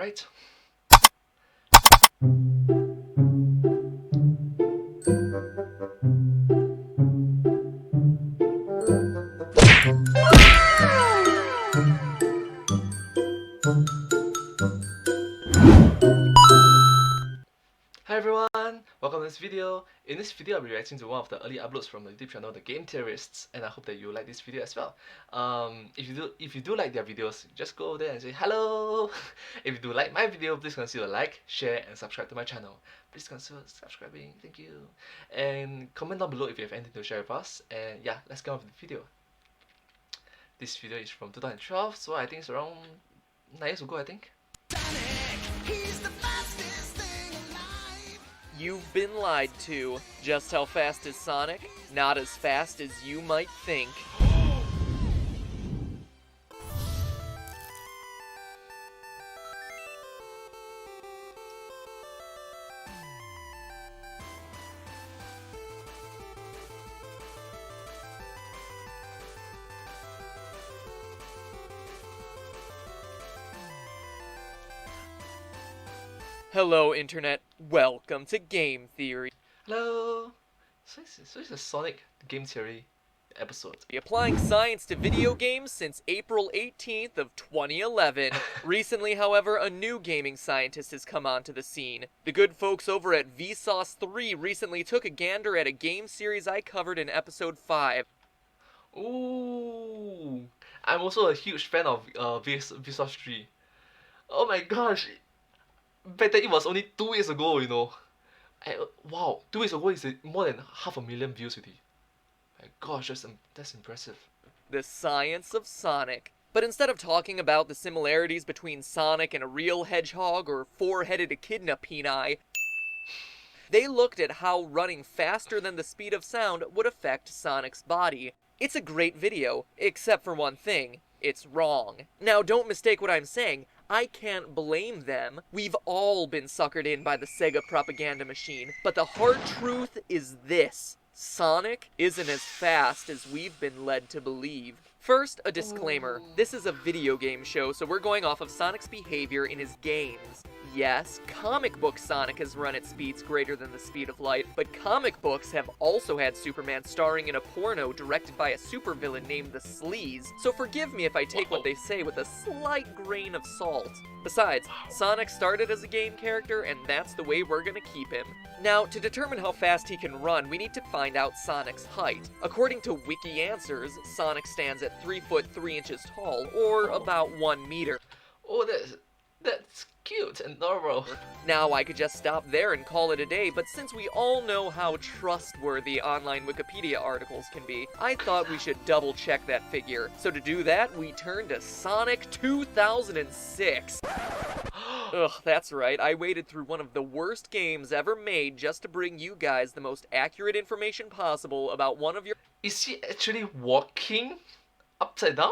Right? Hi everyone, welcome to this video. In this video, I'll be reacting to one of the early uploads from the YouTube channel, the Game Theorists, and I hope that you like this video as well. If you do like their videos, just go over there and say hello. If you do like my video, please consider like, share, and subscribe to my channel. Please consider subscribing, thank you. And comment down below if you have anything to share with us. And yeah, let's get on with the video. This video is from 2012, so I think it's around 9 years ago, I think. You've been lied to. Just how fast is Sonic? Not as fast as you might think. Hello, Internet. Welcome to Game Theory. Hello! So it's a Sonic Game Theory episode. Applying science to video games since April 18th of 2011. Recently, however, a new gaming scientist has come onto the scene. The good folks over at Vsauce 3 recently took a gander at a game series I covered in episode 5. Ooh! I'm also a huge fan of Vsauce 3. Oh my gosh! Back then it was only 2 years ago, you know. Wow, 2 years ago is more than 500,000 views already. My gosh, that's impressive. The science of Sonic. But instead of talking about the similarities between Sonic and a real hedgehog or four-headed echidna peni, they looked at how running faster than the speed of sound would affect Sonic's body. It's a great video, except for one thing. It's wrong. Now, don't mistake what I'm saying. I can't blame them. We've all been suckered in by the SEGA propaganda machine. But the hard truth is this. Sonic isn't as fast as we've been led to believe. First, a disclaimer. This is a video game show, so we're going off of Sonic's behavior in his games. Yes, comic book Sonic has run at speeds greater than the speed of light, but comic books have also had Superman starring in a porno directed by a supervillain named the Sleaze, so forgive me if I take what they say with a slight grain of salt. Besides, Sonic started as a game character, and that's the way we're gonna keep him. Now, to determine how fast he can run, we need to find out Sonic's height. According to Wiki Answers, Sonic stands at 3 foot 3 inches tall, or about 1 meter. Oh, that's cute and adorable. Now, I could just stop there and call it a day, but since we all know how trustworthy online Wikipedia articles can be, I thought we should double check that figure. So to do that, we turn to Sonic 2006. Ugh, that's right, I waded through one of the worst games ever made just to bring you guys the most accurate information possible about one of your Is he actually walking upside down?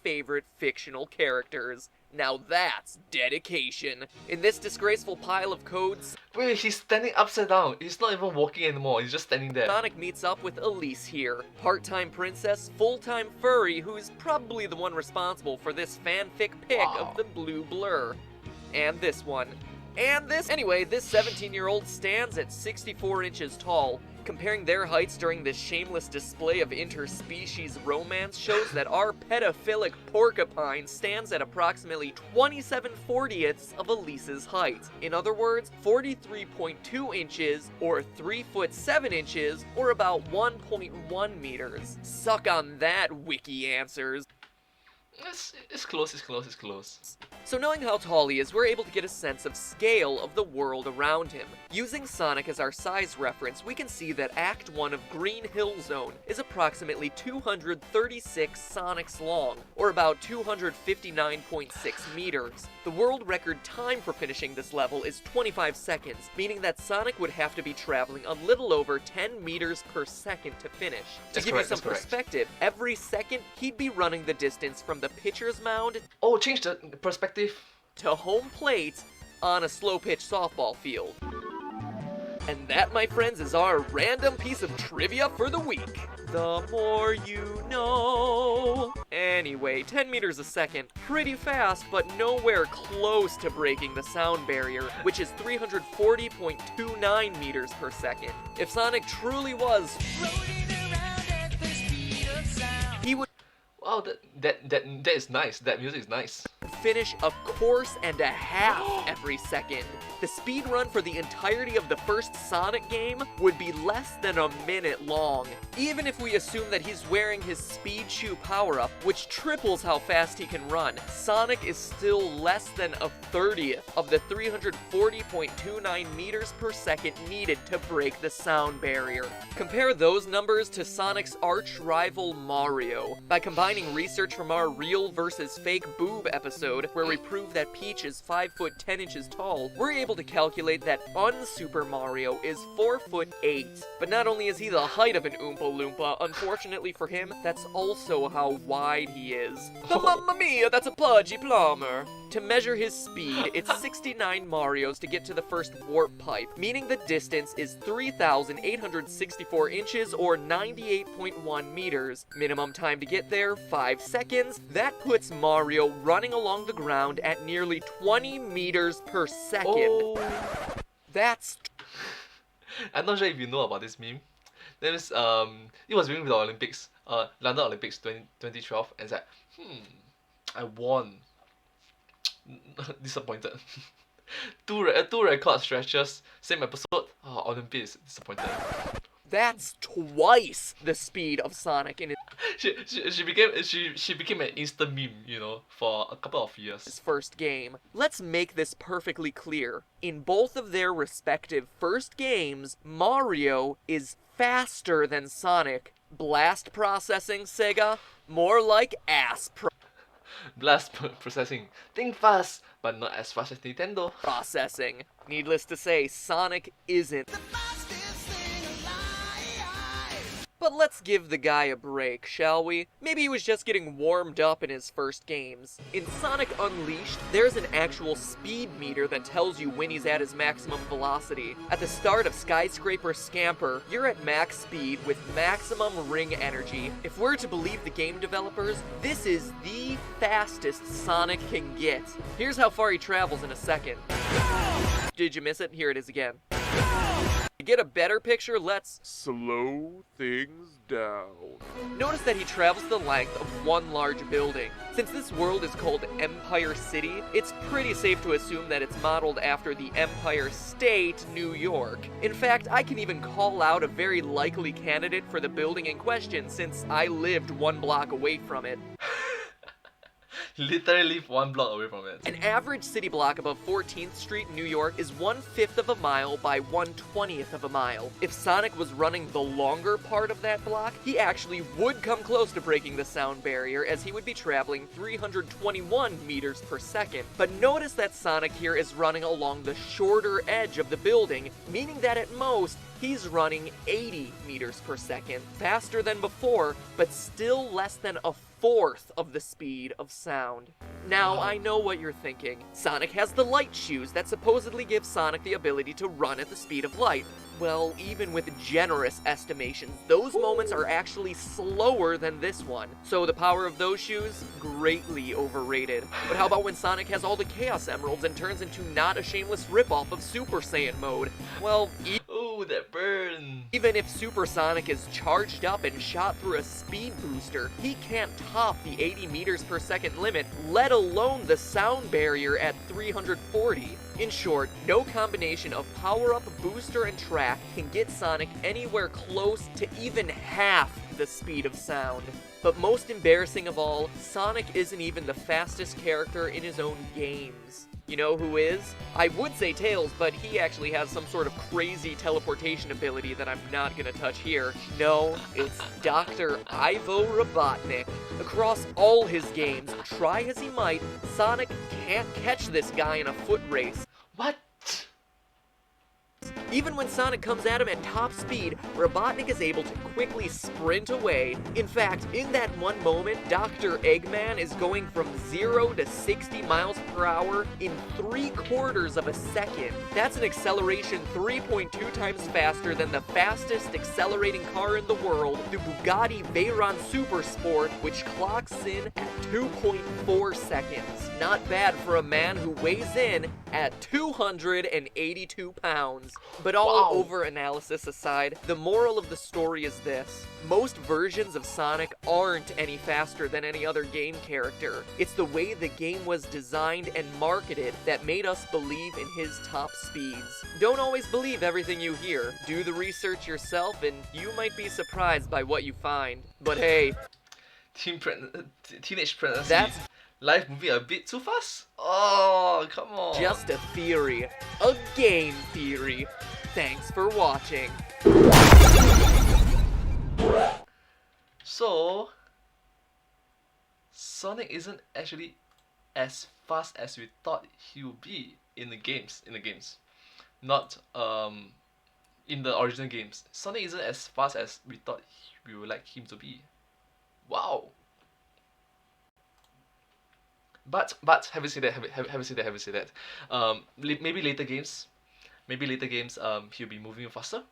favorite fictional characters. Now that's dedication. In this disgraceful pile of codes, Wait, he's standing upside down. He's not even walking anymore. He's just standing there. Sonic meets up with Elise here, part-time princess, full-time furry, who's probably the one responsible for this fanfic pic of the blue blur. And this one. And this. Anyway, this 17-year-old stands at 64 inches tall. Comparing their heights during this shameless display of interspecies romance shows that our pedophilic porcupine stands at approximately 27/40ths of Elise's height. In other words, 43.2 inches, or 3 foot 7 inches, or about 1.1 meters. Suck on that, Wiki Answers. It's close. So knowing how tall he is, we're able to get a sense of scale of the world around him. Using Sonic as our size reference, we can see that Act 1 of Green Hill Zone is approximately 236 Sonics long, or about 259.6 meters. The world record time for finishing this level is 25 seconds, meaning that Sonic would have to be traveling a little over 10 meters per second to finish. To give you some perspective, every second he'd be running the distance from the pitcher's mound Oh, change the perspective. to home plate on a slow-pitch softball field. And that, my friends, is our random piece of trivia for the week. The more you know. Anyway, 10 meters a second. Pretty fast, but nowhere close to breaking the sound barrier, which is 340.29 meters per second. If Sonic truly was he would Wow, that is nice. That music is nice. finish a course and a half every second. The speed run for the entirety of the first Sonic game would be less than a minute long. Even if we assume that he's wearing his Speed Shoe power-up, which triples how fast he can run, Sonic is still less than a 30th of the 340.29 meters per second needed to break the sound barrier. Compare those numbers to Sonic's arch-rival Mario. By combining research from our real versus fake boob episode, where we prove that Peach is 5 foot 10 inches tall, we're able to calculate that un-Super Mario is 4 foot 8. But not only is he the height of an Oompa Loompa, unfortunately for him, that's also how wide he is. The Mamma Mia, that's a pudgy plumber! To measure his speed, it's 69 Marios to get to the first warp pipe, meaning the distance is 3,864 inches or 98.1 meters. Minimum time to get there, 5 seconds. That puts Mario running along the ground at nearly 20 meters per second. Oh. That's... I'm not sure if you know about this meme. That is, it was during the Olympics, London Olympics 2012, and it's like, I won. Disappointed. two record stretches, same episode. Oh, Olympics, disappointed. That's twice the speed of Sonic in She became an instant meme, you know, for a couple of years. his first game. Let's make this perfectly clear. In both of their respective first games, Mario is faster than Sonic. Blast processing, Sega? More like ass Blast processing. Think fast, but not as fast as Nintendo. processing. Needless to say, Sonic isn't. But let's give the guy a break, shall we? Maybe he was just getting warmed up in his first games. In Sonic Unleashed, there's an actual speed meter that tells you when he's at his maximum velocity. At the start of Skyscraper Scamper, you're at max speed with maximum ring energy. If we're to believe the game developers, this is the fastest Sonic can get. Here's how far he travels in a second. Did you miss it? Here it is again. To get a better picture, let's slow things down. Notice that he travels the length of one large building. Since this world is called Empire City, it's pretty safe to assume that it's modeled after the Empire State, New York. In fact, I can even call out a very likely candidate for the building in question since I lived 1 block away from it. Literally 1 block away from it. An average city block above 14th Street, New York is 1/5 of a mile by 1/20th of a mile. If Sonic was running the longer part of that block, he actually would come close to breaking the sound barrier as he would be traveling 321 meters per second. But notice that Sonic here is running along the shorter edge of the building, meaning that at most, he's running 80 meters per second, faster than before, but still less than a 1/4 of the speed of sound. Now, I know what you're thinking. Sonic has the light shoes that supposedly give Sonic the ability to run at the speed of light. Well, even with generous estimations, those moments are actually slower than this one. So the power of those shoes, greatly overrated. But how about when Sonic has all the Chaos Emeralds and turns into not a shameless ripoff of Super Saiyan mode? Well, Oh, that burn. even if Super Sonic is charged up and shot through a speed booster, he can't top the 80 meters per second limit, let alone the sound barrier at 340. In short, no combination of power-up, booster, and track can get Sonic anywhere close to even half the speed of sound. But most embarrassing of all, Sonic isn't even the fastest character in his own games. You know who is? I would say Tails, but he actually has some sort of crazy teleportation ability that I'm not gonna touch here. No, it's Dr. Ivo Robotnik. Across all his games, try as he might, Sonic can't catch this guy in a foot race. What? Even when Sonic comes at him at top speed, Robotnik is able to quickly sprint away. In fact, in that one moment, Dr. Eggman is going from 0 to 60 miles per hour in 3/4 of a second. That's an acceleration 3.2 times faster than the fastest accelerating car in the world, the Bugatti Veyron Supersport, which clocks in at 2.4 seconds. Not bad for a man who weighs in at 282 pounds. But all Wow. over-analysis aside, the moral of the story is this. Most versions of Sonic aren't any faster than any other game character. It's the way the game was designed and marketed that made us believe in his top speeds. Don't always believe everything you hear. Do the research yourself and you might be surprised by what you find. But hey, Teenage pregnancy. that's Life moving a bit too fast? Oh, come on. just a theory. A game theory. Thanks for watching. So, Sonic isn't actually as fast as we thought he would be in the games. Not in the original games. Sonic isn't as fast as we thought we would like him to be. Wow. But having said that, maybe later games, he'll be moving faster.